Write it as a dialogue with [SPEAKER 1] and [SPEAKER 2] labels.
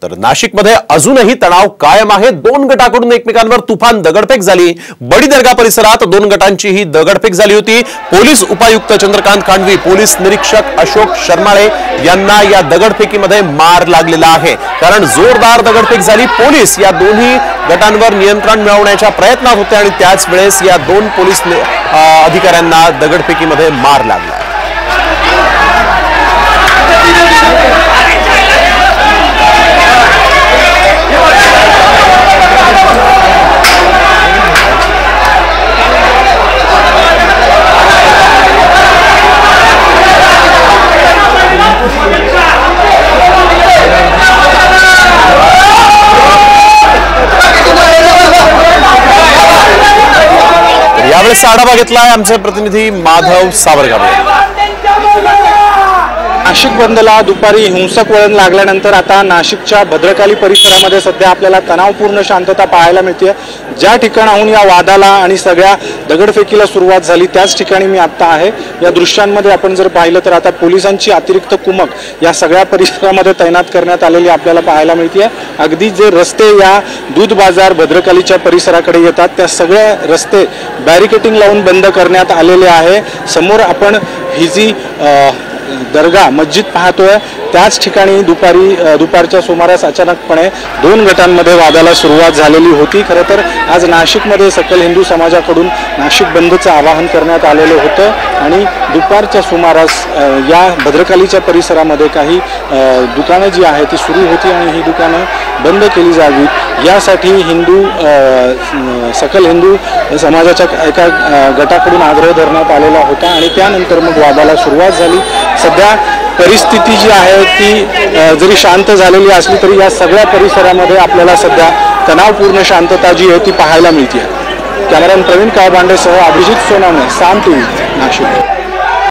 [SPEAKER 1] तर नाशिकमध्ये अजूनही तणाव कायम आहे। दोन गटाकडून एकमेकांवर तुफान दगडफेक झाली। बडी दर्गा परिसरात दोन गटांची ही दगडफेक झाली होती। पोलीस उपायुक्त चंद्रकांत खांडवी, पोलीस निरीक्षक अशोक शर्माळे यांना या दगडफेकीमध्ये मार लागलेला आहे, कारण जोरदार दगडफेक झाली। पोलीस या दोन्ही गटांवर नियंत्रण मिळवण्याच्या प्रयत्नात होते आणि त्याच वेळेस या दोन पोलीस अधिकाऱ्यांना दगडफेकीमध्ये मार लागला। यावेळेस आढावा घेतलाय आमचे प्रतिनिधी माधव सावरगाव।
[SPEAKER 2] नाशिक बंदला दुपारी हिंसक वळण लागल्यानंतर आता नाशिकच्या भद्रकाली परिसरामध्ये सध्या आपल्याला तणावपूर्ण शांतता पाहायला मिळते। ज्या ठिकाणाहून या वादाला आणि सगळ्या दगडफेकीला सुरुवात झाली त्याच ठिकाणी मी आता आहे। या दृश्यांमध्ये आपण जर पाहिलं तर आता पोलिसांची अतिरिक्त कुमक या सगळ्या परिसरामध्ये तैनात करण्यात आलेली आपल्याला पाहायला मिळते। अगदी जे रस्ते या दूध बाजार भद्रकालीच्या परिसराकडे येतात त्या सगळे रस्ते बॅरिकेटिंग लावून बंद करण्यात आलेले आहे। समोर आपण ही जी दर्गा मस्जिद पाहतोय त्याच ठिकाणी दुपारच्या सुमारास अचानकपणे दोन गटांमध्ये वादाला सुरुवात झालेली होती। खरं तर आज नाशिकमध्ये सकल हिंदू समाजाकडून नाशिक बंदचं आवाहन करण्यात आलेलं होतं आणि दुपारच्या सुमारास या भद्रकालीच्या परिसरामध्ये काही दुकानं जी आहेत ती सुरू होती आणि ही दुकानं बंद केली जावीत यासाठी सकल हिंदू समाजाच्या एका गटाकडून आग्रह धरण्यात आलेला होता आणि त्यानंतर मग वादाला सुरुवात झाली। सध्या परिस्थिती जी आहे ती जरी शांत झालेली असली तरी या सगळ्या परिसरामध्ये आपल्याला सध्या तणावपूर्ण शांतता जी आहे ती पाहायला मिळते। कॅमेरामॅन प्रवीण काळबांडेसह अभिजित सोनावणे, साम टीव्ही, नाशिक।